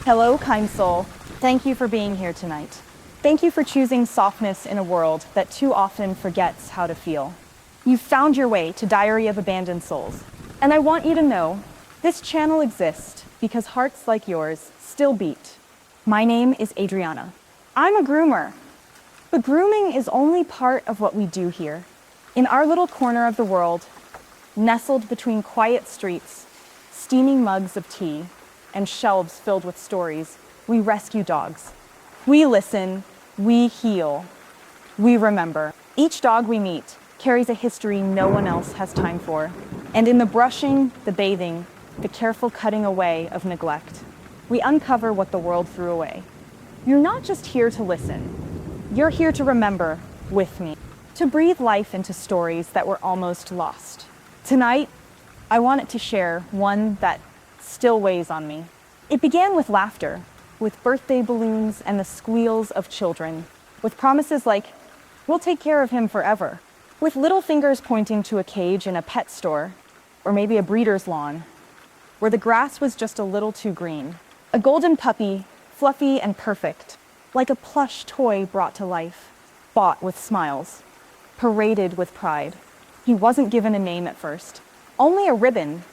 Hello, kind soul. Thank you for being here tonight. Thank you for choosing softness in a world that too often forgets how to feel. You've found your way to Diary of Abandoned Souls. And I want you to know, this channel exists because hearts like yours still beat. My name is Adriana. I'm a groomer. But grooming is only part of what we do here. In our little corner of the world, nestled between quiet streets, steaming mugs of tea, and shelves filled with stories, we rescue dogs. We listen, we heal, we remember. Each dog we meet carries a history no one else has time for. And in the brushing, the bathing, the careful cutting away of neglect, we uncover what the world threw away. You're not just here to listen, you're here to remember with me, to breathe life into stories that were almost lost. Tonight, I wanted to share one that still weighs on me. It began with laughter, with birthday balloons and the squeals of children, with promises like, we'll take care of him forever, with little fingers pointing to a cage in a pet store, or maybe a breeder's lawn, where the grass was just a little too green. A golden puppy, fluffy and perfect, like a plush toy brought to life, bought with smiles, paraded with pride. He wasn't given a name at first, only a ribbon,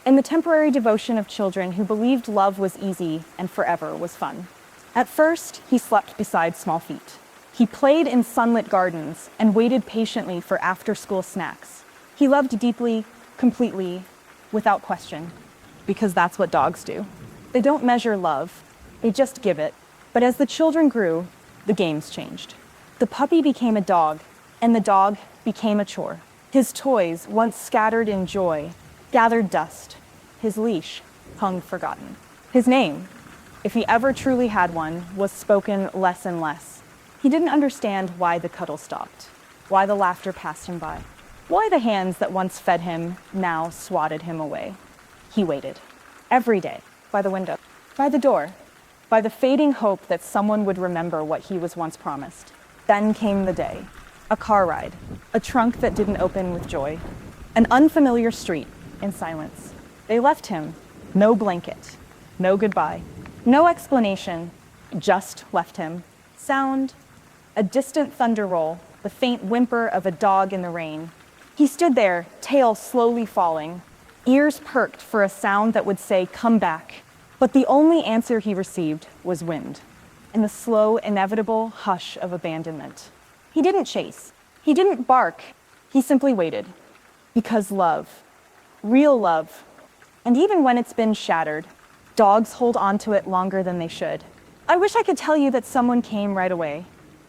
and the temporary devotion of children who believed love was easy and forever was fun. At first, he slept beside small feet. He played in sunlit gardens and waited patiently for after-school snacks. He loved deeply, completely, without question, because that's what dogs do. They don't measure love, they just give it. But as the children grew, the games changed. The puppy became a dog, and the dog became a chore. His toys, once scattered in joy, gathered dust. His leash hung forgotten. His name, if he ever truly had one, was spoken less and less. He didn't understand why the cuddle stopped, why the laughter passed him by, why the hands that once fed him now swatted him away. He waited, every day, by the window, by the door, by the fading hope that someone would remember what he was once promised. Then came the day, a car ride, a trunk that didn't open with joy, an unfamiliar street in silence. They left him, no blanket, no goodbye, no explanation, just left him. Sound, a distant thunder roll, the faint whimper of a dog in the rain. He stood there, tail slowly falling, ears perked for a sound that would say, come back. But the only answer he received was wind, and the slow, inevitable hush of abandonment. He didn't chase, he didn't bark, he simply waited. Because love, real love, and even when it's been shattered, dogs hold on to it longer than they should. I wish I could tell you that someone came right away,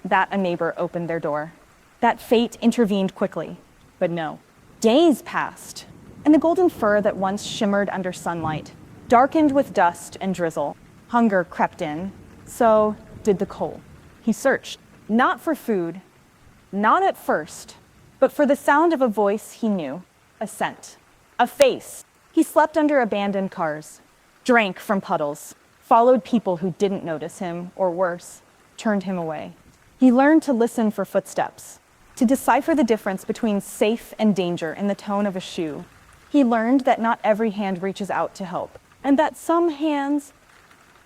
that a neighbor opened their door, that fate intervened quickly, but no. Days passed, and the golden fur that once shimmered under sunlight darkened with dust and drizzle. Hunger crept in, so did the cold. He searched, not for food, not at first, but for the sound of a voice he knew, a scent, a face. He slept under abandoned cars, drank from puddles, followed people who didn't notice him, or worse, turned him away. He learned to listen for footsteps, to decipher the difference between safe and danger in the tone of a shoe. He learned that not every hand reaches out to help, and that some hands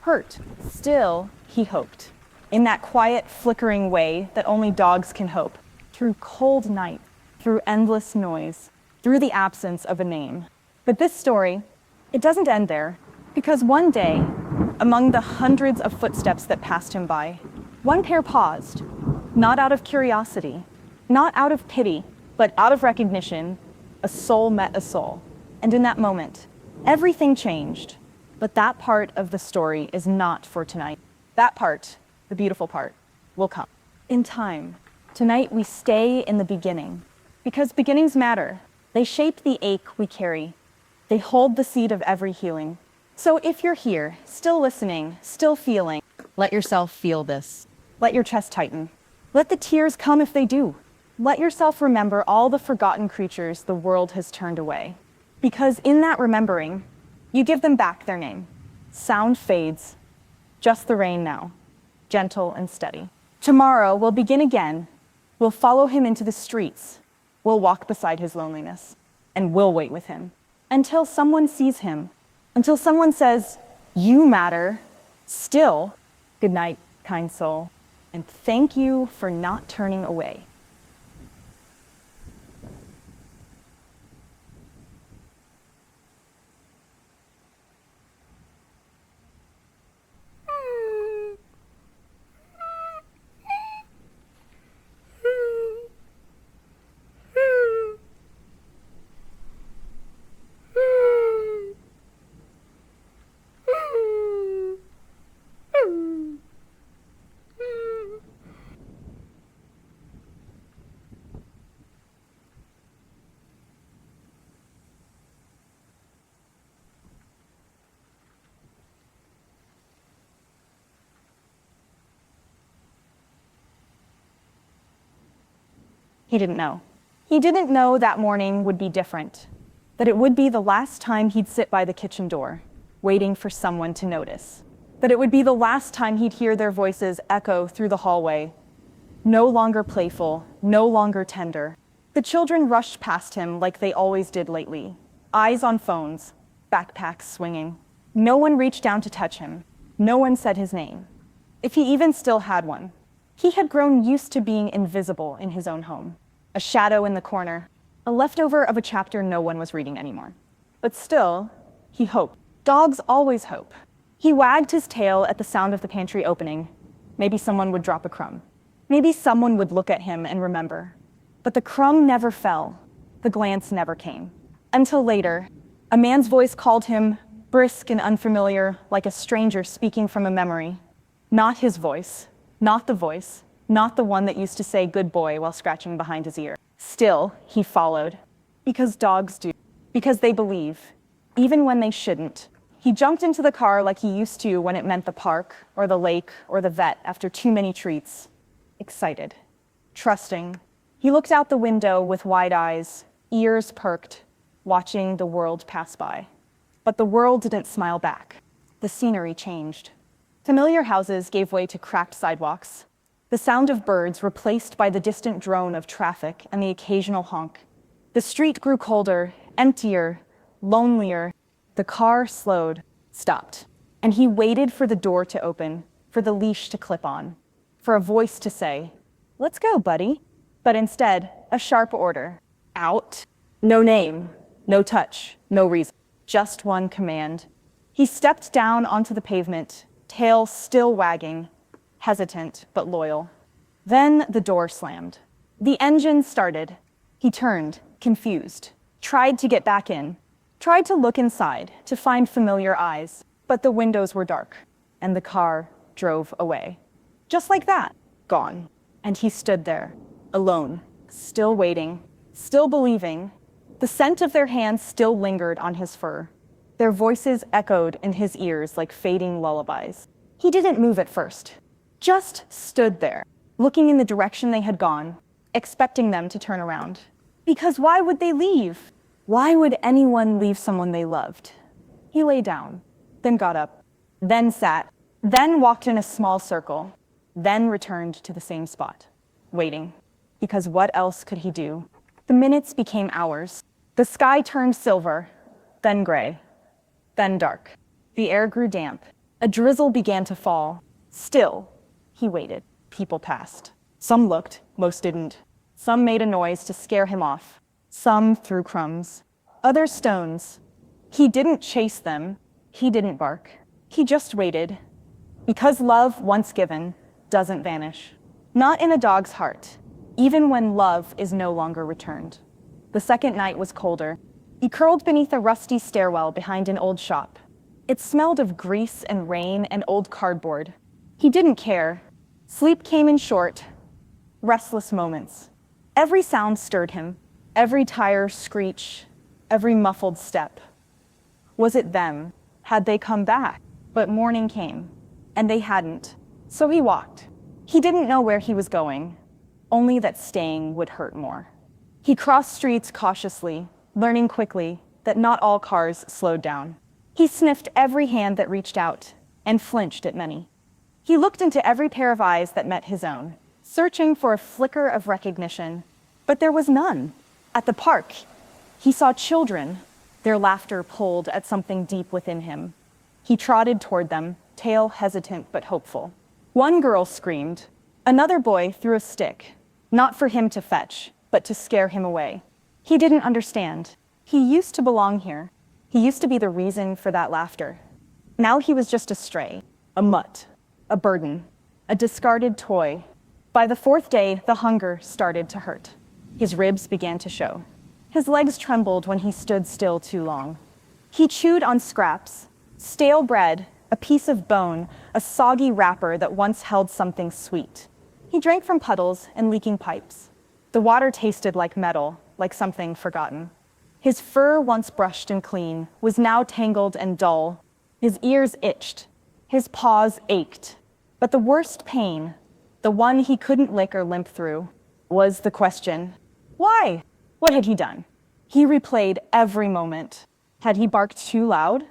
hurt. Still, he hoped, in that quiet, flickering way that only dogs can hope, through cold night, through endless noise, through the absence of a name. But this story, it doesn't end there, because one day, among the hundreds of footsteps that passed him by, one pair paused, not out of curiosity, not out of pity, but out of recognition. A soul met a soul. And in that moment, everything changed. But that part of the story is not for tonight. That part, the beautiful part, will come in time. Tonight we stay in the beginning, because beginnings matter. They shape the ache we carry. They hold the seed of every healing. So if you're here, still listening, still feeling, let yourself feel this. Let your chest tighten. Let the tears come if they do. Let yourself remember all the forgotten creatures the world has turned away. Because in that remembering, you give them back their name. Sound fades, just the rain now, gentle and steady. Tomorrow we'll begin again. We'll follow him into the streets. We'll walk beside his loneliness, and we'll wait with him until someone sees him, until someone says, you matter, Still, good night, kind soul, and thank you for not turning away. He didn't know. He didn't know that morning would be different, that it would be the last time he'd sit by the kitchen door, waiting for someone to notice, that it would be the last time he'd hear their voices echo through the hallway, no longer playful, no longer tender. The children rushed past him like they always did lately, eyes on phones, backpacks swinging. No one reached down to touch him. No one said his name, if he even still had one. He had grown used to being invisible in his own home, a shadow in the corner, a leftover of a chapter no one was reading anymore. But still, he hoped. Dogs always hope. He wagged his tail at the sound of the pantry opening. Maybe someone would drop a crumb. Maybe someone would look at him and remember. But the crumb never fell. The glance never came. Until later, a man's voice called him, brisk and unfamiliar, like a stranger speaking from a memory. Not his voice, not the voice, not the one that used to say good boy while scratching behind his ear. Still, he followed. Because dogs do. Because they believe, even when they shouldn't. He jumped into the car like he used to when it meant the park, or the lake, or the vet after too many treats. Excited. Trusting. He looked out the window with wide eyes, ears perked, watching the world pass by. But the world didn't smile back. The scenery changed. Familiar houses gave way to cracked sidewalks. The sound of birds replaced by the distant drone of traffic and the occasional honk. The street grew colder, emptier, lonelier. The car slowed, stopped, and he waited for the door to open, for the leash to clip on, for a voice to say, "Let's go, buddy." But instead, a sharp order. Out. No name, no touch, no reason. Just one command. He stepped down onto the pavement, tail still wagging, hesitant but loyal. Then the door slammed. The engine started. He turned, confused, tried to get back in, tried to look inside to find familiar eyes, but the windows were dark, and the car drove away. Just like that, gone. And he stood there, alone, still waiting, still believing. The scent of their hands still lingered on his fur. Their voices echoed in his ears like fading lullabies. He didn't move at first, just stood there, looking in the direction they had gone, expecting them to turn around. Because why would they leave? Why would anyone leave someone they loved? He lay down, then got up, then sat, then walked in a small circle, then returned to the same spot, waiting. Because what else could he do? The minutes became hours. The sky turned silver, then gray, then dark. The air grew damp. A drizzle began to fall. Still, he waited. People passed. Some looked, most didn't. Some made a noise to scare him off. Some threw crumbs. Others stones. He didn't chase them. He didn't bark. He just waited. Because love, once given, doesn't vanish. Not in a dog's heart, even when love is no longer returned. The second night was colder. He curled beneath a rusty stairwell behind an old shop. It smelled of grease and rain and old cardboard. He didn't care. Sleep came in short, restless moments. Every sound stirred him, every tire screech, every muffled step. Was it them? Had they come back? But morning came, and they hadn't. So he walked. He didn't know where he was going, only that staying would hurt more. He crossed streets cautiously, learning quickly that not all cars slowed down. He sniffed every hand that reached out and flinched at many. He looked into every pair of eyes that met his own, searching for a flicker of recognition, but there was none. At the park, he saw children. Their laughter pulled at something deep within him. He trotted toward them, tail hesitant but hopeful. One girl screamed. Another boy threw a stick, not for him to fetch, but to scare him away. He didn't understand. He used to belong here. He used to be the reason for that laughter. Now he was just a stray, a mutt, a burden, a discarded toy. By the fourth day, the hunger started to hurt. His ribs began to show. His legs trembled when he stood still too long. He chewed on scraps, stale bread, a piece of bone, a soggy wrapper that once held something sweet. He drank from puddles and leaking pipes. The water tasted like metal, like something forgotten. His fur, once brushed and clean, was now tangled and dull. His ears itched. His paws ached. But the worst pain, the one he couldn't lick or limp through, was the question. Why? What had he done? He replayed every moment. Had he barked too loud?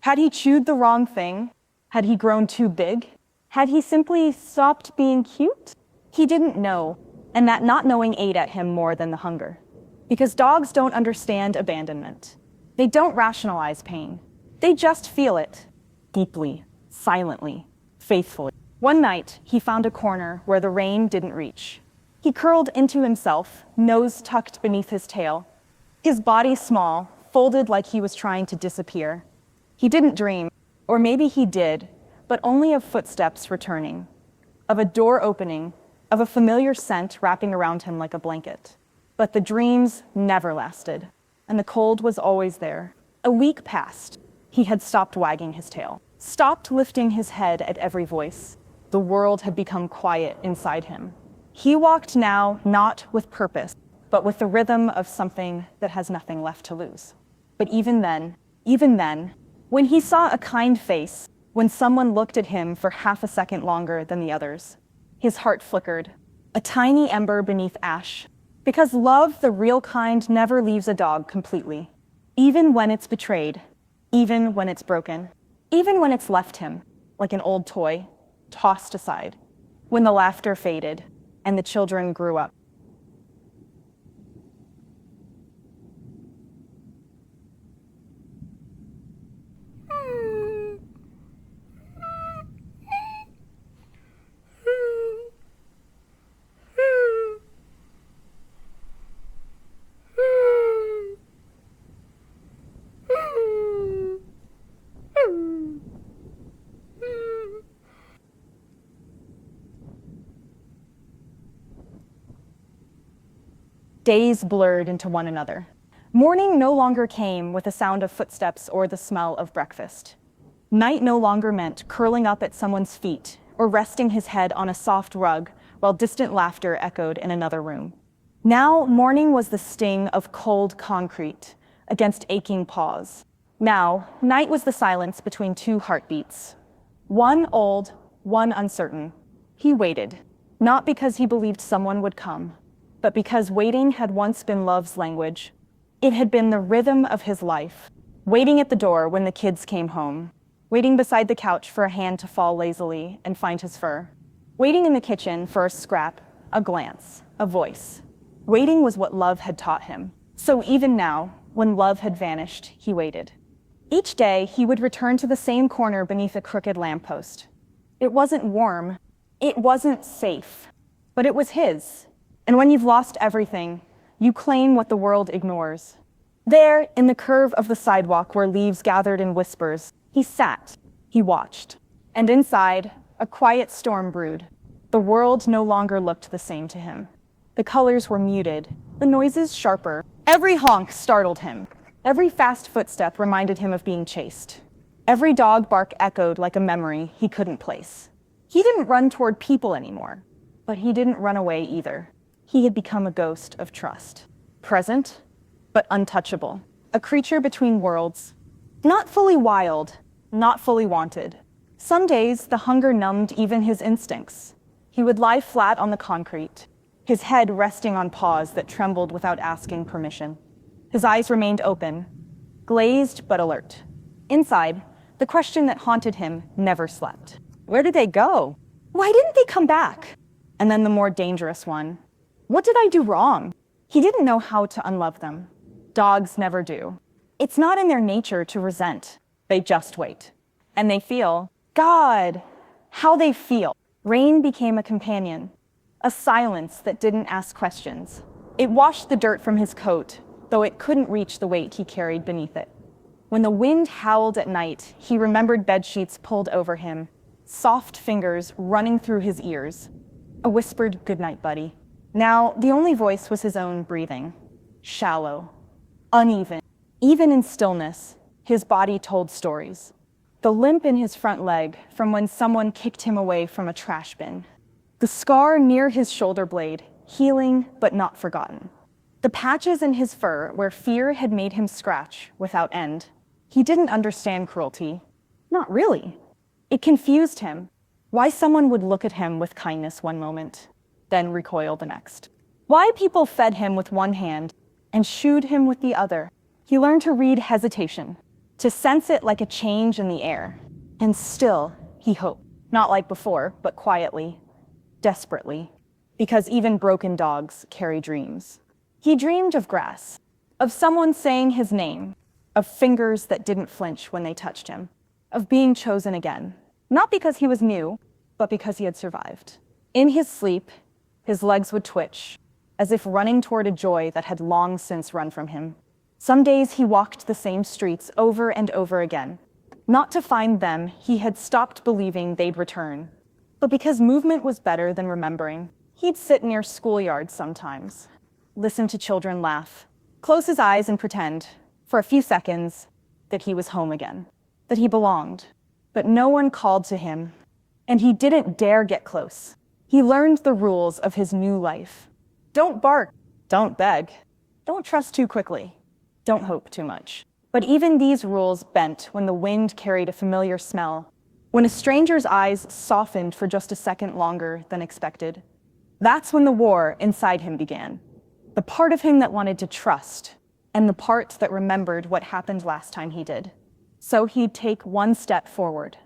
Had he chewed the wrong thing? Had he grown too big? Had he simply stopped being cute? He didn't know, and that not knowing ate at him more than the hunger. Because dogs don't understand abandonment. They don't rationalize pain. They just feel it, deeply, silently, faithfully. One night, he found a corner where the rain didn't reach. He curled into himself, nose tucked beneath his tail, his body small, folded like he was trying to disappear. He didn't dream, or maybe he did, but only of footsteps returning, of a door opening, of a familiar scent wrapping around him like a blanket. But the dreams never lasted, and the cold was always there. A week passed. He had stopped wagging his tail, stopped lifting his head at every voice. The world had become quiet inside him. He walked now not with purpose, but with the rhythm of something that has nothing left to lose. But even then, when he saw a kind face, when someone looked at him for half a second longer than the others, his heart flickered, a tiny ember beneath ash. Because love, the real kind, never leaves a dog completely. Even when it's betrayed, even when it's broken, even when it's left him, like an old toy, tossed aside, when the laughter faded and the children grew up. Days blurred into one another. Morning no longer came with the sound of footsteps or the smell of breakfast. Night no longer meant curling up at someone's feet or resting his head on a soft rug while distant laughter echoed in another room. Now morning was the sting of cold concrete against aching paws. Now night was the silence between two heartbeats. One old, one uncertain. He waited, not because he believed someone would come, but because waiting had once been love's language. It had been the rhythm of his life. Waiting at the door when the kids came home. Waiting beside the couch for a hand to fall lazily and find his fur. Waiting in the kitchen for a scrap, a glance, a voice. Waiting was what love had taught him. So even now, when love had vanished, he waited. Each day, he would return to the same corner beneath a crooked lamppost. It wasn't warm. It wasn't safe. But it was his. And when you've lost everything, you claim what the world ignores. There, in the curve of the sidewalk where leaves gathered in whispers, he sat, he watched. And inside, a quiet storm brewed. The world no longer looked the same to him. The colors were muted, the noises sharper. Every honk startled him. Every fast footstep reminded him of being chased. Every dog bark echoed like a memory he couldn't place. He didn't run toward people anymore, but he didn't run away either. He had become a ghost of trust. Present, but untouchable. A creature between worlds. Not fully wild, not fully wanted. Some days, the hunger numbed even his instincts. He would lie flat on the concrete, his head resting on paws that trembled without asking permission. His eyes remained open, glazed but alert. Inside, the question that haunted him never slept. Where did they go? Why didn't they come back? And then the more dangerous one. What did I do wrong? He didn't know how to unlove them. Dogs never do. It's not in their nature to resent. They just wait. And they feel, God, how they feel. Rain became a companion, a silence that didn't ask questions. It washed the dirt from his coat, though it couldn't reach the weight he carried beneath it. When the wind howled at night, he remembered bedsheets pulled over him, soft fingers running through his ears, a whispered "Good night, buddy." Now, the only voice was his own breathing, shallow, uneven. Even in stillness, his body told stories. The limp in his front leg from when someone kicked him away from a trash bin. The scar near his shoulder blade, healing but not forgotten. The patches in his fur where fear had made him scratch without end. He didn't understand cruelty. Not really. It confused him. Why someone would look at him with kindness one moment, then recoil the next. Why people fed him with one hand and shooed him with the other. He learned to read hesitation, to sense it like a change in the air. And still, he hoped. Not like before, but quietly, desperately, because even broken dogs carry dreams. He dreamed of grass, of someone saying his name, of fingers that didn't flinch when they touched him, of being chosen again, not because he was new, but because he had survived. In his sleep, his legs would twitch, as if running toward a joy that had long since run from him. Some days he walked the same streets over and over again. Not to find them, he had stopped believing they'd return. But because movement was better than remembering, he'd sit near schoolyards sometimes, listen to children laugh, close his eyes and pretend, for a few seconds, that he was home again, that he belonged. But no one called to him, and he didn't dare get close. He learned the rules of his new life. Don't bark, don't beg, don't trust too quickly, don't hope too much. But even these rules bent when the wind carried a familiar smell, when a stranger's eyes softened for just a second longer than expected. That's when the war inside him began. The part of him that wanted to trust, and the part that remembered what happened last time he did. So he'd take one step forward,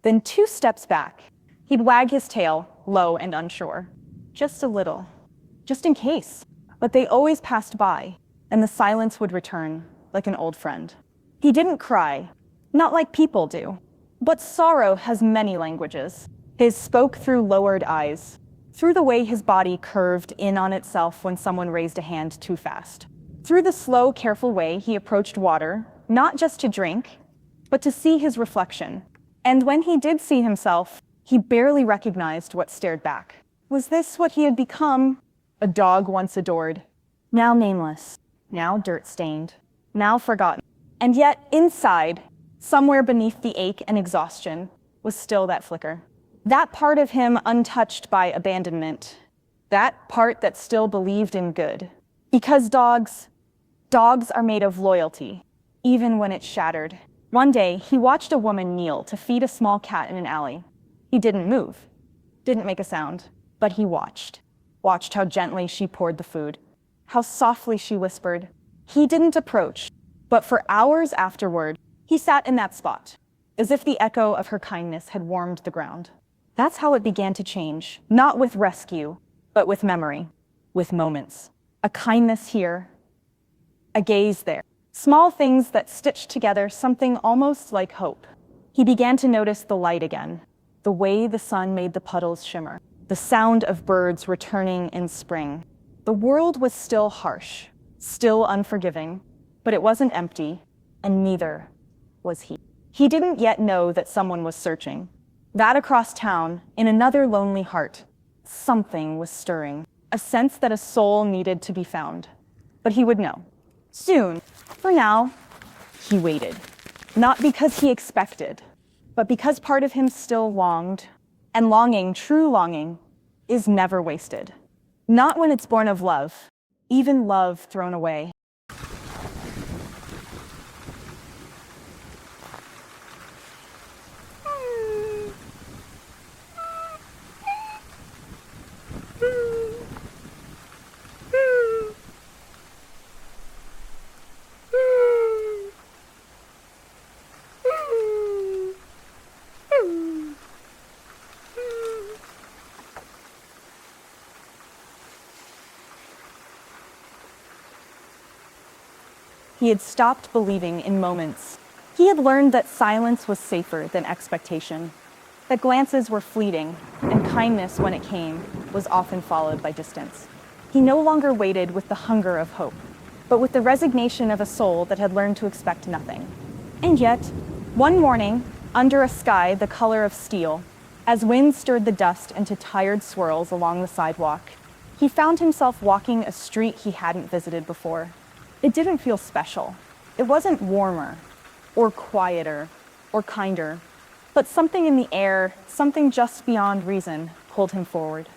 then 2 steps back. He'd wag his tail, low and unsure. Just a little, just in case. But they always passed by, and the silence would return, like an old friend. He didn't cry, not like people do. But sorrow has many languages. His spoke through lowered eyes, through the way his body curved in on itself when someone raised a hand too fast. Through the slow, careful way he approached water, not just to drink, but to see his reflection. And when he did see himself, he barely recognized what stared back. Was this what he had become? A dog once adored, now nameless, now dirt-stained, now forgotten. And yet, inside, somewhere beneath the ache and exhaustion, was still that flicker. That part of him untouched by abandonment. That part that still believed in good. Because dogs are made of loyalty, even when it's shattered. One day, he watched a woman kneel to feed a small cat in an alley. He didn't move, didn't make a sound, but he watched how gently she poured the food, how softly she whispered. He didn't approach, but for hours afterward, he sat in that spot, as if the echo of her kindness had warmed the ground. That's how it began to change, not with rescue, but with memory, with moments. A kindness here, a gaze there. Small things that stitched together something almost like hope. He began to notice the light again, the way the sun made the puddles shimmer, the sound of birds returning in spring. The world was still harsh, still unforgiving, but it wasn't empty, and neither was he. He didn't yet know that someone was searching. That across town, in another lonely heart, something was stirring, a sense that a soul needed to be found. But he would know. Soon. For now, he waited. Not because he expected, but because part of him still longed. And longing, true longing, is never wasted. Not when it's born of love, even love thrown away. He had stopped believing in moments. He had learned that silence was safer than expectation. that glances were fleeting, and kindness, when it came, was often followed by distance. He no longer waited with the hunger of hope, but with the resignation of a soul that had learned to expect nothing. And yet, one morning, under a sky the color of steel, as wind stirred the dust into tired swirls along the sidewalk, he found himself walking a street he hadn't visited before. It didn't feel special. It wasn't warmer, or quieter, or kinder, but something in the air, something just beyond reason, pulled him forward.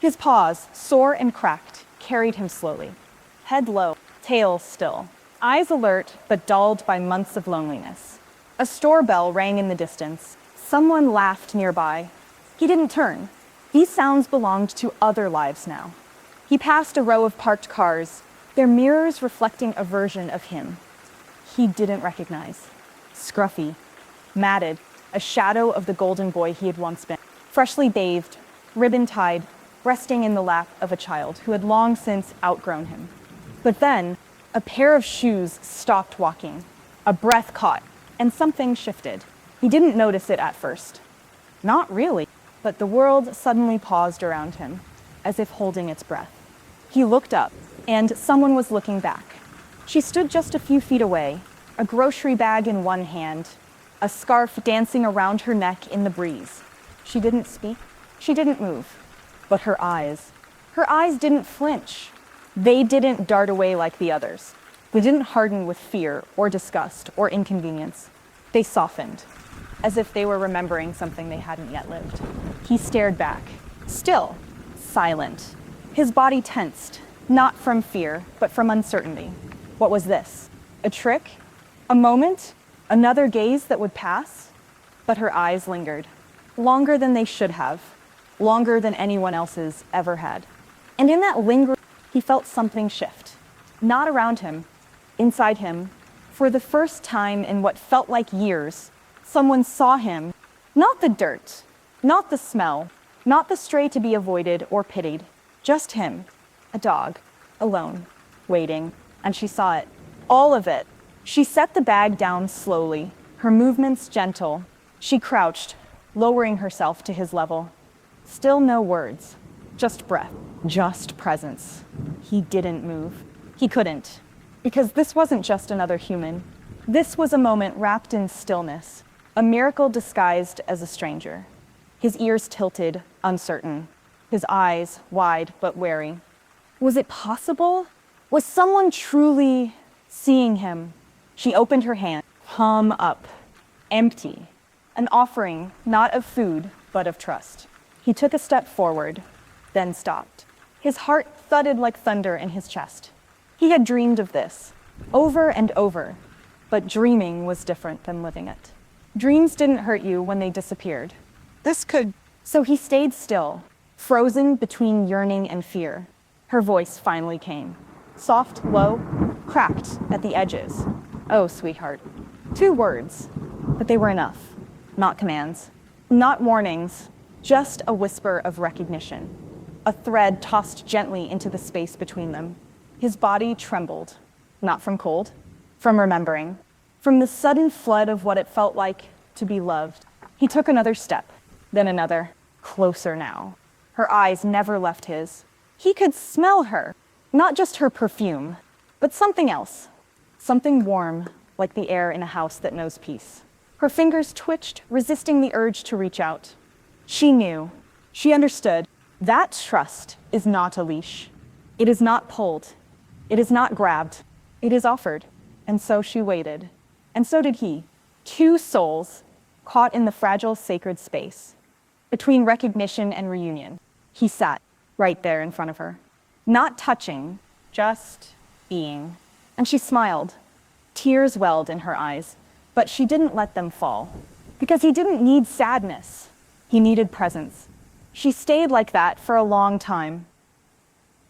His paws, sore and cracked, carried him slowly. Head low, tail still, eyes alert but dulled by months of loneliness. A store bell rang in the distance. Someone laughed nearby. He didn't turn. These sounds belonged to other lives now. He passed a row of parked cars, their mirrors reflecting a version of him he didn't recognize. Scruffy, matted, a shadow of the golden boy he had once been. Freshly bathed, ribbon-tied, resting in the lap of a child who had long since outgrown him. But then, a pair of shoes stopped walking. A breath caught, and something shifted. He didn't notice it at first. Not really, but the world suddenly paused around him, as if holding its breath. He looked up, and someone was looking back. She stood just a few feet away, a grocery bag in one hand, a scarf dancing around her neck in the breeze. She didn't speak. She didn't move. But her eyes didn't flinch. They didn't dart away like the others. They didn't harden with fear or disgust or inconvenience. They softened, as if they were remembering something they hadn't yet lived. He stared back, still, silent. His body tensed, not from fear, but from uncertainty. What was this? A trick? A moment? Another gaze that would pass? But her eyes lingered, longer than they should have, longer than anyone else's ever had. And in that lingering, he felt something shift. Not around him, inside him. For the first time in what felt like years, someone saw him. Not the dirt, not the smell, not the stray to be avoided or pitied. Just him, a dog, alone, waiting. And she saw it, all of it. She set the bag down slowly, her movements gentle. She crouched, lowering herself to his level. Still no words, just breath, just presence. He didn't move. He couldn't, because this wasn't just another human. This was a moment wrapped in stillness, a miracle disguised as a stranger. His ears tilted, uncertain, his eyes wide but wary. Was it possible? Was someone truly seeing him? She opened her hand, palm up, empty, an offering not of food, but of trust. He took a step forward, then stopped. His heart thudded like thunder in his chest. He had dreamed of this, over and over, but dreaming was different than living it. Dreams didn't hurt you when they disappeared. So he stayed still, frozen between yearning and fear. Her voice finally came. Soft, low, cracked at the edges. Oh, sweetheart. 2 words, but they were enough. Not commands, not warnings, just a whisper of recognition. A thread tossed gently into the space between them. His body trembled, not from cold, from remembering, from the sudden flood of what it felt like to be loved. He took another step, then another, closer now. Her eyes never left his. He could smell her, not just her perfume, but something else. Something warm, like the air in a house that knows peace. Her fingers twitched, resisting the urge to reach out. She knew. She understood. That trust is not a leash. It is not pulled. It is not grabbed. It is offered. And so she waited. And so did he. 2 souls caught in the fragile sacred space. Between recognition and reunion, he sat right there in front of her. Not touching, just being. And she smiled. Tears welled in her eyes, but she didn't let them fall. Because he didn't need sadness. He needed presence. She stayed like that for a long time.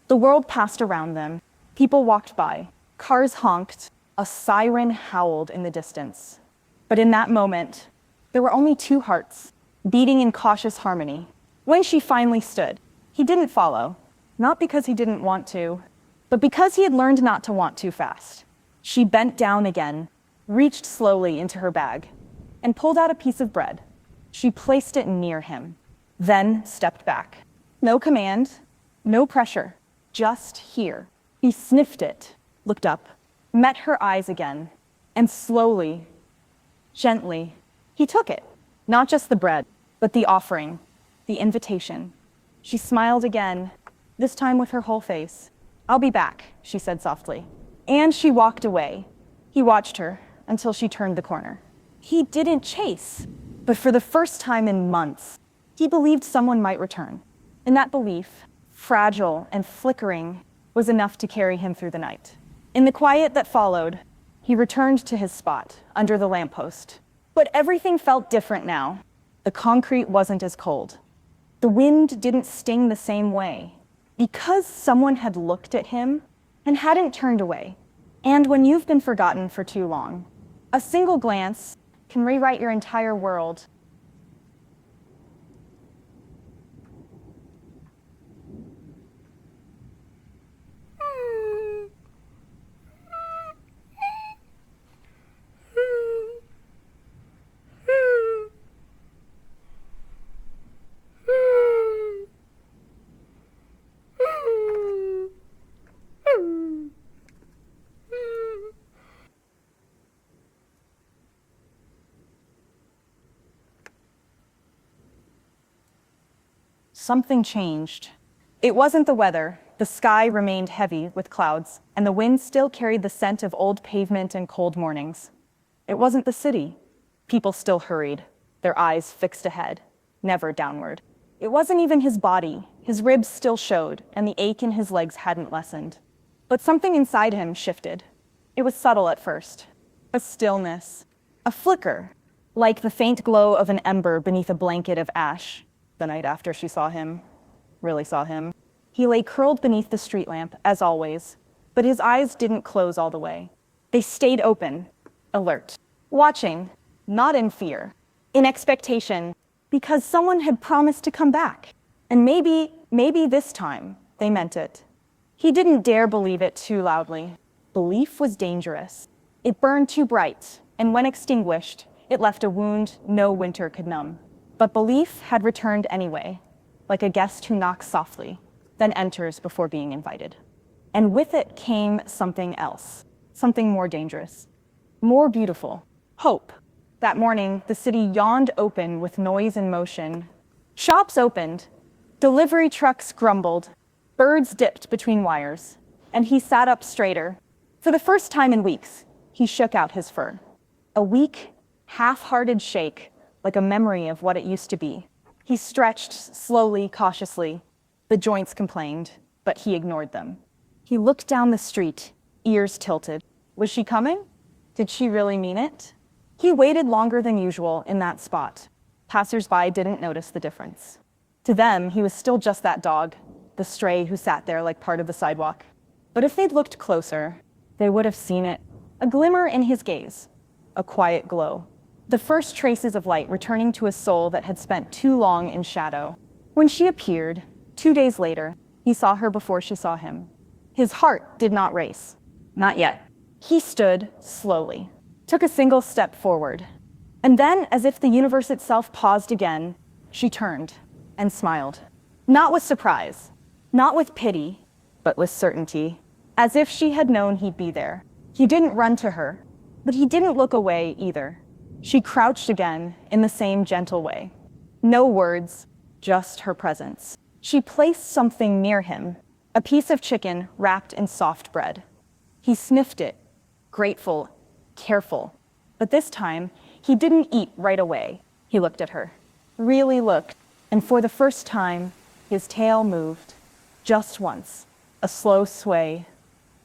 The world passed around them. People walked by. Cars honked. A siren howled in the distance. But in that moment, there were only 2 hearts, beating in cautious harmony. When she finally stood, he didn't follow. Not because he didn't want to, but because he had learned not to want too fast. She bent down again, reached slowly into her bag, and pulled out a piece of bread. She placed it near him, then stepped back. No command, no pressure, just here. He sniffed it, looked up, met her eyes again, and slowly, gently, he took it. Not just the bread, but the offering, the invitation. She smiled again, this time with her whole face. "I'll be back," she said softly. And she walked away. He watched her until she turned the corner. He didn't chase, but for the first time in months, he believed someone might return. And that belief, fragile and flickering, was enough to carry him through the night. In the quiet that followed, he returned to his spot under the lamppost. But everything felt different now. The concrete wasn't as cold. The wind didn't sting the same way, because someone had looked at him and hadn't turned away. And when you've been forgotten for too long, a single glance can rewrite your entire world. Something changed. It wasn't the weather. The sky remained heavy with clouds, and the wind still carried the scent of old pavement and cold mornings. It wasn't the city. People still hurried, their eyes fixed ahead, never downward. It wasn't even his body. His ribs still showed, and the ache in his legs hadn't lessened. But something inside him shifted. It was subtle at first. A stillness, a flicker, like the faint glow of an ember beneath a blanket of ash. The night after she really saw him. He lay curled beneath the street lamp, as always, but his eyes didn't close all the way. They stayed open, alert, watching, not in fear, in expectation, because someone had promised to come back. And maybe this time, they meant it. He didn't dare believe it too loudly. Belief was dangerous. It burned too bright, and when extinguished, it left a wound no winter could numb. But belief had returned anyway, like a guest who knocks softly, then enters before being invited. And with it came something else, something more dangerous, more beautiful, hope. That morning, the city yawned open with noise and motion. Shops opened, delivery trucks grumbled, birds dipped between wires, and he sat up straighter. For the first time in weeks, he shook out his fur. A weak, half-hearted shake, like a memory of what it used to be. He stretched slowly, cautiously. The joints complained, but he ignored them. He looked down the street, ears tilted. Was she coming? Did she really mean it? He waited longer than usual in that spot. Passers-by didn't notice the difference. To them, he was still just that dog, the stray who sat there like part of the sidewalk. But if they'd looked closer, they would have seen it. A glimmer in his gaze, a quiet glow. The first traces of light returning to a soul that had spent too long in shadow. When she appeared, 2 days later, he saw her before she saw him. His heart did not race. Not yet. He stood slowly, took a single step forward. And then, as if the universe itself paused again, she turned and smiled. Not with surprise, not with pity, but with certainty, as if she had known he'd be there. He didn't run to her, but he didn't look away either. She crouched again in the same gentle way. No words, just her presence. She placed something near him, a piece of chicken wrapped in soft bread. He sniffed it, grateful, careful. But this time, he didn't eat right away. He looked at her, really looked, and for the first time, his tail moved, just once, a slow sway,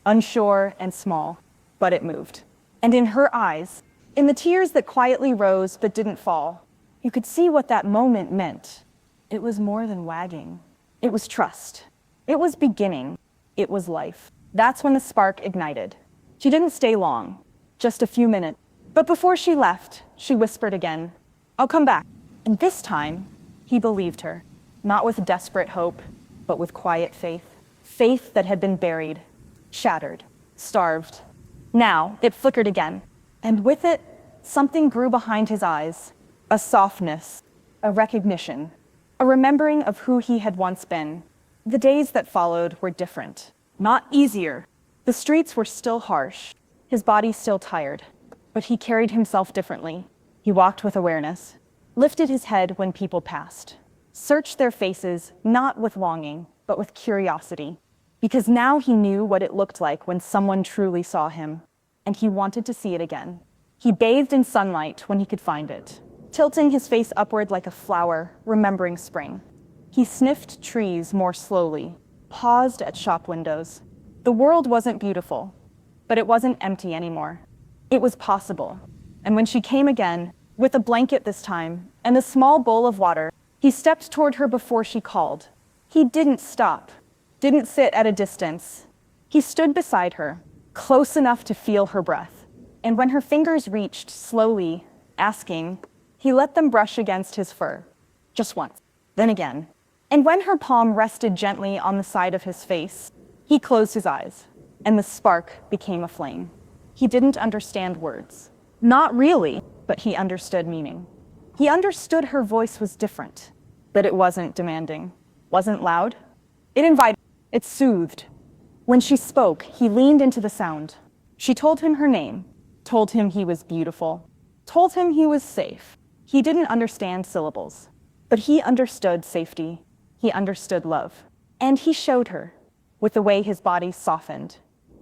unsure and small, but it moved. And in her eyes, in the tears that quietly rose but didn't fall, you could see what that moment meant. It was more than wagging. It was trust. It was beginning. It was life. That's when the spark ignited. She didn't stay long, just a few minutes. But before she left, she whispered again, "I'll come back." And this time, he believed her, not with desperate hope, but with quiet faith. Faith that had been buried, shattered, starved. Now it flickered again. And with it, something grew behind his eyes, a softness, a recognition, a remembering of who he had once been. The days that followed were different, not easier. The streets were still harsh, his body still tired, but he carried himself differently. He walked with awareness, lifted his head when people passed, searched their faces not with longing, but with curiosity, because now he knew what it looked like when someone truly saw him, and he wanted to see it again. He bathed in sunlight when he could find it, tilting his face upward like a flower, remembering spring. He sniffed trees more slowly, paused at shop windows. The world wasn't beautiful, but it wasn't empty anymore. It was possible. And when she came again, with a blanket this time, and a small bowl of water, he stepped toward her before she called. He didn't stop, didn't sit at a distance. He stood beside her, close enough to feel her breath. And when her fingers reached slowly, asking, he let them brush against his fur. Just once, then again. And when her palm rested gently on the side of his face, he closed his eyes, and the spark became a flame. He didn't understand words. Not really, but he understood meaning. He understood her voice was different, but it wasn't demanding, wasn't loud. It invited, it soothed. When she spoke, he leaned into the sound. She told him her name, told him he was beautiful, told him he was safe. He didn't understand syllables, but he understood safety. He understood love. And he showed her, with the way his body softened,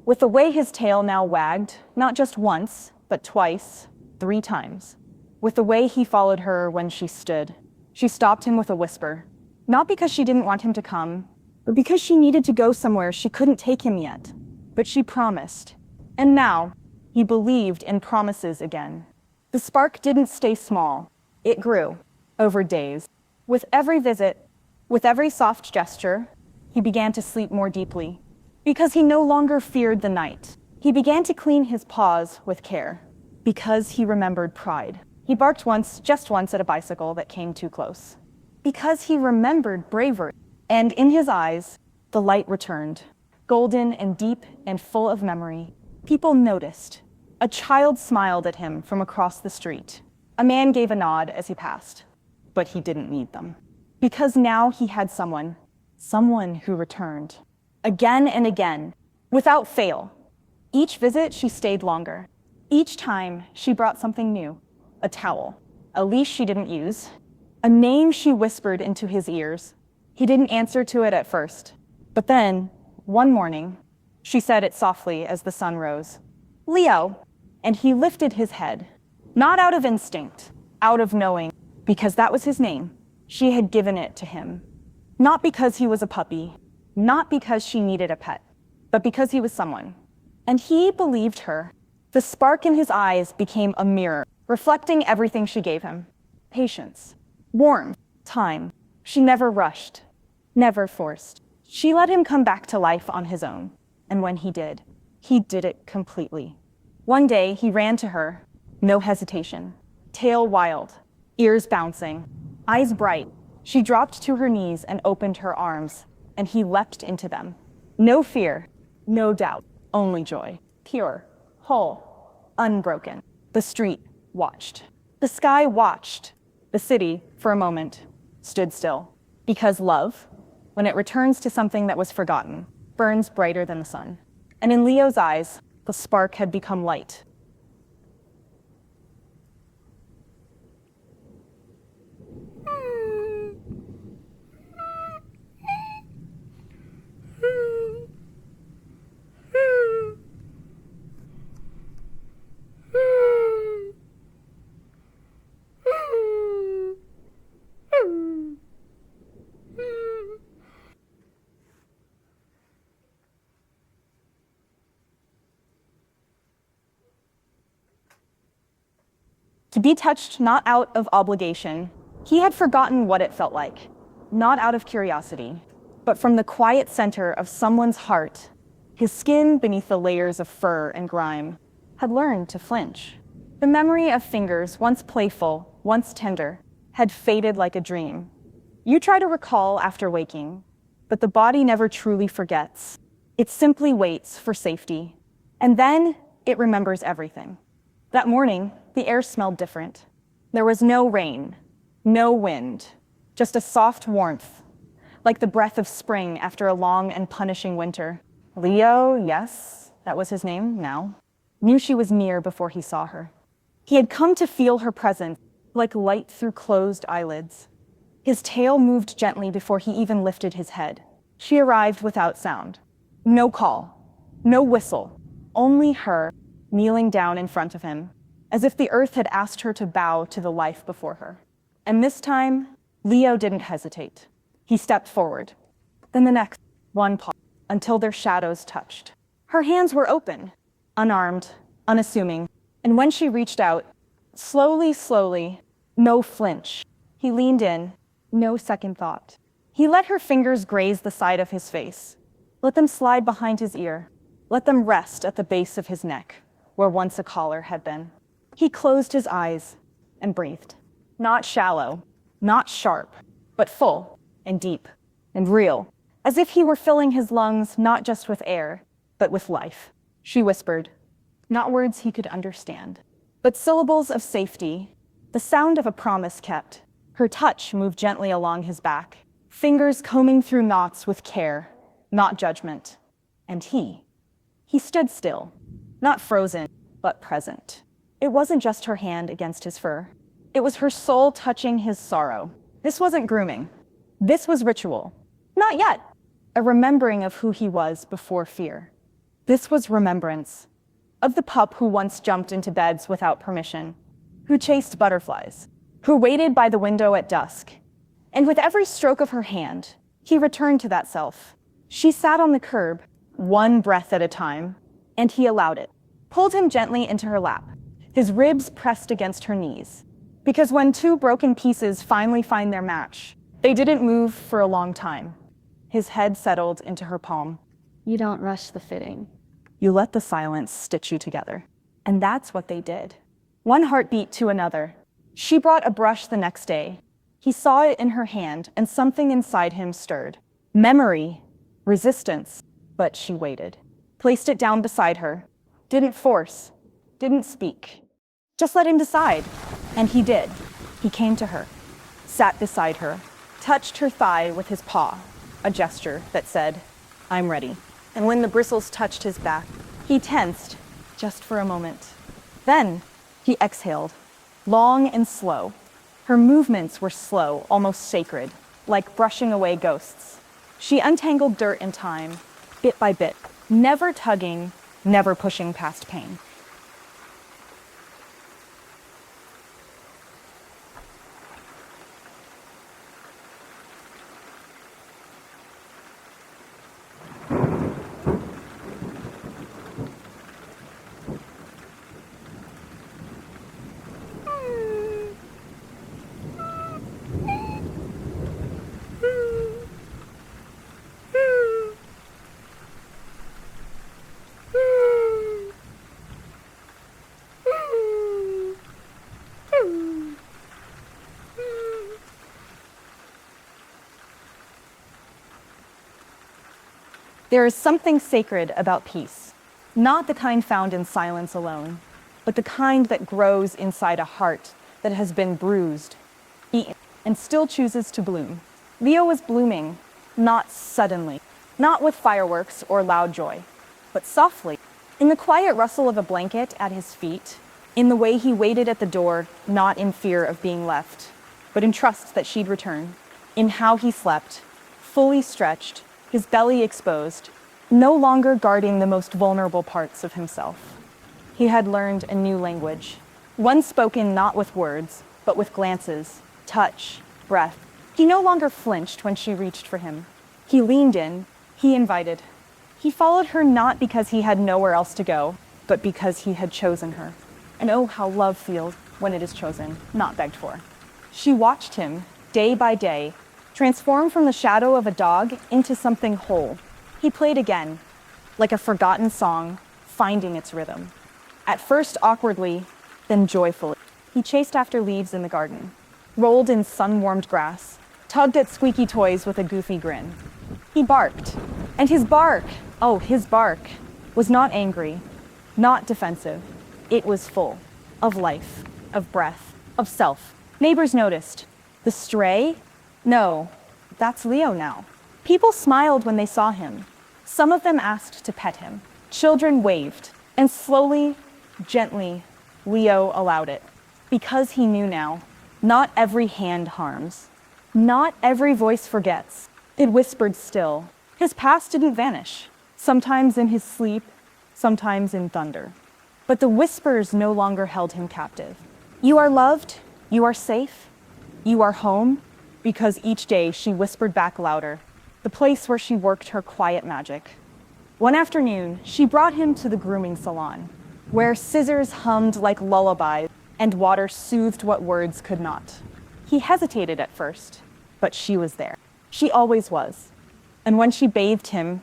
with the way his tail now wagged, not just once, but twice, 3 times. With the way he followed her when she stood. She stopped him with a whisper, not because she didn't want him to come, but because she needed to go somewhere she couldn't take him yet. But she promised. And now, he believed in promises again. The spark didn't stay small. It grew, over days. With every visit, with every soft gesture, he began to sleep more deeply. Because he no longer feared the night. He began to clean his paws with care. Because he remembered pride. He barked once, just once, at a bicycle that came too close. Because he remembered bravery. And in his eyes, the light returned, golden and deep and full of memory. People noticed. A child smiled at him from across the street. A man gave a nod as he passed, but he didn't need them. Because now he had someone who returned. Again and again, without fail. Each visit, she stayed longer. Each time, she brought something new. A towel, a leash she didn't use, a name she whispered into his ears. He didn't answer to it at first. But then, one morning, she said it softly as the sun rose. Leo. And he lifted his head. Not out of instinct, out of knowing, because that was his name. She had given it to him. Not because he was a puppy, not because she needed a pet, but because he was someone. And he believed her. The spark in his eyes became a mirror, reflecting everything she gave him. Patience, warmth, time. She never rushed, never forced. She let him come back to life on his own. And when he did it completely. One day, he ran to her, no hesitation, tail wild, ears bouncing, eyes bright. She dropped to her knees and opened her arms, and he leapt into them. No fear, no doubt, only joy. Pure, whole, unbroken. The street watched. The sky watched. The city, for a moment, stood still. Because love, when it returns to something that was forgotten, burns brighter than the sun. And in Leo's eyes, the spark had become light. To be touched not out of obligation, he had forgotten what it felt like, not out of curiosity, but from the quiet center of someone's heart. His skin beneath the layers of fur and grime had learned to flinch. The memory of fingers, once playful, once tender, had faded like a dream. You try to recall after waking, but the body never truly forgets. It simply waits for safety, and then it remembers everything. That morning, the air smelled different. There was no rain, No wind, just a soft warmth, like the breath of spring after a long and punishing winter. Leo, yes, that was his name now, knew she was near before he saw her. He had come to feel her presence, like light through closed eyelids. His tail moved gently before he even lifted his head. She arrived without sound. No call, no whistle, only her, kneeling down in front of him, as if the earth had asked her to bow to the life before her. And this time, Leo didn't hesitate. He stepped forward. Then the next, one pause, until their shadows touched. Her hands were open, unarmed, unassuming, and when she reached out, slowly, no flinch, he leaned in, no second thought. He let her fingers graze the side of his face, let them slide behind his ear, let them rest at the base of his neck, where once a collar had been. He closed his eyes and breathed. Not shallow, not sharp, but full and deep and real, as if he were filling his lungs not just with air, but with life. She whispered, not words he could understand, but syllables of safety, the sound of a promise kept. Her touch moved gently along his back, fingers combing through knots with care, not judgment. And he stood still, not frozen, but present. It wasn't just her hand against his fur. It was her soul touching his sorrow. This wasn't grooming. This was ritual. Not yet. A remembering of who he was before fear. This was remembrance of the pup who once jumped into beds without permission, who chased butterflies, who waited by the window at dusk. And with every stroke of her hand, he returned to that self. She sat on the curb, one breath at a time, and he allowed it, pulled him gently into her lap, his ribs pressed against her knees. Because when two broken pieces finally find their match, they didn't move for a long time. His head settled into her palm. You don't rush the fitting. You let the silence stitch you together. And that's what they did. One heartbeat to another. She brought a brush the next day. He saw it in her hand, and something inside him stirred. Memory, resistance, but she waited. Placed it down beside her. Didn't force, didn't speak. Just let him decide. And he did. He came to her, sat beside her, touched her thigh with his paw, a gesture that said, I'm ready. And when the bristles touched his back, he tensed, just for a moment. Then he exhaled, long and slow. Her movements were slow, almost sacred, like brushing away ghosts. She untangled dirt in time, bit by bit, never tugging, never pushing past pain. There is something sacred about peace, not the kind found in silence alone, but the kind that grows inside a heart that has been bruised, beaten, and still chooses to bloom. Leo was blooming, not suddenly, not with fireworks or loud joy, but softly, in the quiet rustle of a blanket at his feet, in the way he waited at the door, not in fear of being left, but in trust that she'd return, in how he slept, fully stretched, his belly exposed, no longer guarding the most vulnerable parts of himself. He had learned a new language, one spoken not with words, but with glances, touch, breath. He no longer flinched when she reached for him. He leaned in, he invited. He followed her not because he had nowhere else to go, but because he had chosen her. And oh, how love feels when it is chosen, not begged for. She watched him, day by day, transform from the shadow of a dog into something whole. He played again, like a forgotten song, finding its rhythm. At first awkwardly, then joyfully. He chased after leaves in the garden, rolled in sun-warmed grass, tugged at squeaky toys with a goofy grin. He barked, and his bark, was not angry, not defensive. It was full of life, of breath, of self. Neighbors noticed. The stray? No, that's Leo now. People smiled when they saw him. Some of them asked to pet him. Children waved, and slowly, gently, Leo allowed it. Because he knew now, not every hand harms. Not every voice forgets. It whispered still. His past didn't vanish, sometimes in his sleep, sometimes in thunder. But the whispers no longer held him captive. You are loved, you are safe, you are home, because each day she whispered back louder, the place where she worked her quiet magic. One afternoon, she brought him to the grooming salon, where scissors hummed like lullabies and water soothed what words could not. He hesitated at first, but she was there. She always was. And when she bathed him,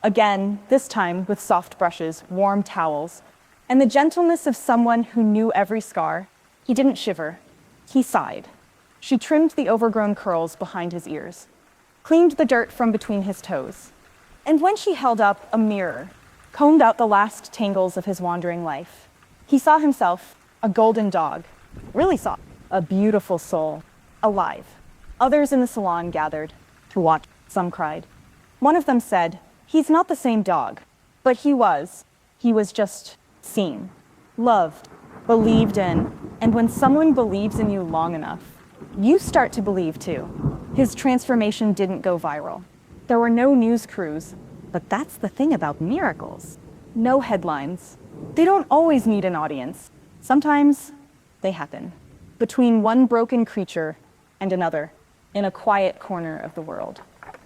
again, this time with soft brushes, warm towels, and the gentleness of someone who knew every scar, he didn't shiver. He sighed. She trimmed the overgrown curls behind his ears, cleaned the dirt from between his toes. And when she held up a mirror, combed out the last tangles of his wandering life, he saw himself a golden dog, really saw a beautiful soul, alive. Others in the salon gathered to watch. Some cried. One of them said, "He's not the same dog," but he was. He was just seen, loved, believed in, and when someone believes in you long enough, you start to believe too. His transformation didn't go viral. There were no news crews, but that's the thing about miracles. No headlines. They don't always need an audience. Sometimes they happen between one broken creature and another in a quiet corner of the world.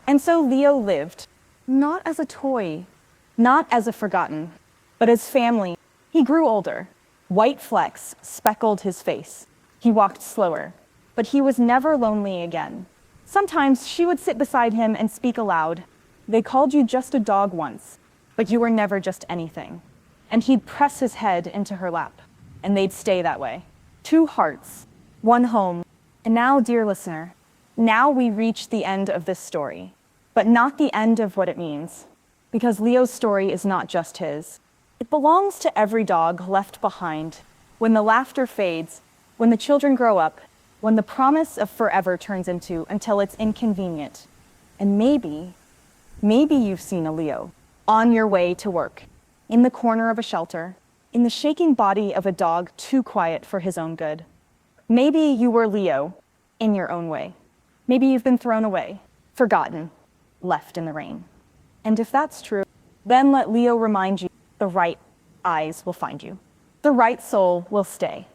And so Leo lived, not as a toy, not as a forgotten, but as family. He grew older. White flecks speckled his face. He walked slower, but he was never lonely again. Sometimes she would sit beside him and speak aloud. They called you just a dog once, but you were never just anything. And he'd press his head into her lap, and they'd stay that way. Two hearts, one home. And now, dear listener, now we reach the end of this story, but not the end of what it means, because Leo's story is not just his. It belongs to every dog left behind when the laughter fades, when the children grow up, when the promise of forever turns into until it's inconvenient. And maybe you've seen a Leo on your way to work, in the corner of a shelter, in the shaking body of a dog too quiet for his own good. Maybe you were Leo in your own way. Maybe you've been thrown away, forgotten, left in the rain. And if that's true, then let Leo remind you the right eyes will find you. The right soul will stay.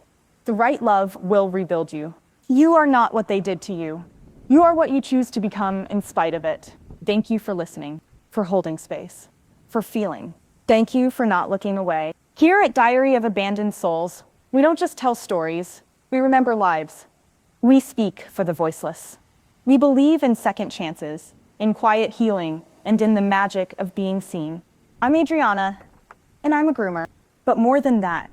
The right love will rebuild you. You are not what they did to you. You are what you choose to become in spite of it. Thank you for listening, for holding space, for feeling. Thank you for not looking away. Here at Diary of Abandoned Souls, we don't just tell stories, we remember lives. We speak for the voiceless. We believe in second chances, in quiet healing, and in the magic of being seen. I'm Adriana, and I'm a groomer. But more than that,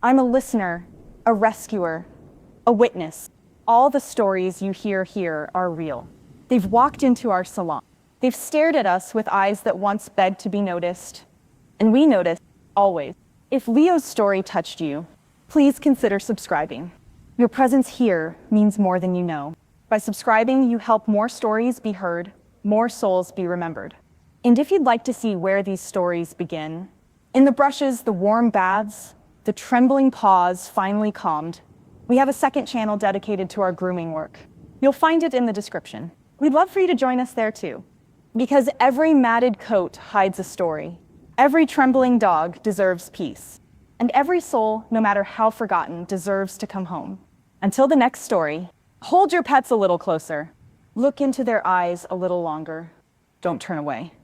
I'm a listener, a rescuer, a witness. All the stories you hear here are real. They've walked into our salon. They've stared at us with eyes that once begged to be noticed. And we notice, always. If Leo's story touched you, please consider subscribing. Your presence here means more than you know. By subscribing, you help more stories be heard, more souls be remembered. And if you'd like to see where these stories begin, in the brushes, the warm baths, the trembling paws finally calmed, we have a second channel dedicated to our grooming work. You'll find it in the description. We'd love for you to join us there too, because every matted coat hides a story. Every trembling dog deserves peace. And every soul, no matter how forgotten, deserves to come home. Until the next story, hold your pets a little closer. Look into their eyes a little longer. Don't turn away.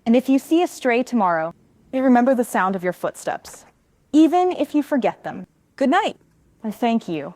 And if you see a stray tomorrow, remember the sound of your footsteps. Even if you forget them. Good night, and thank you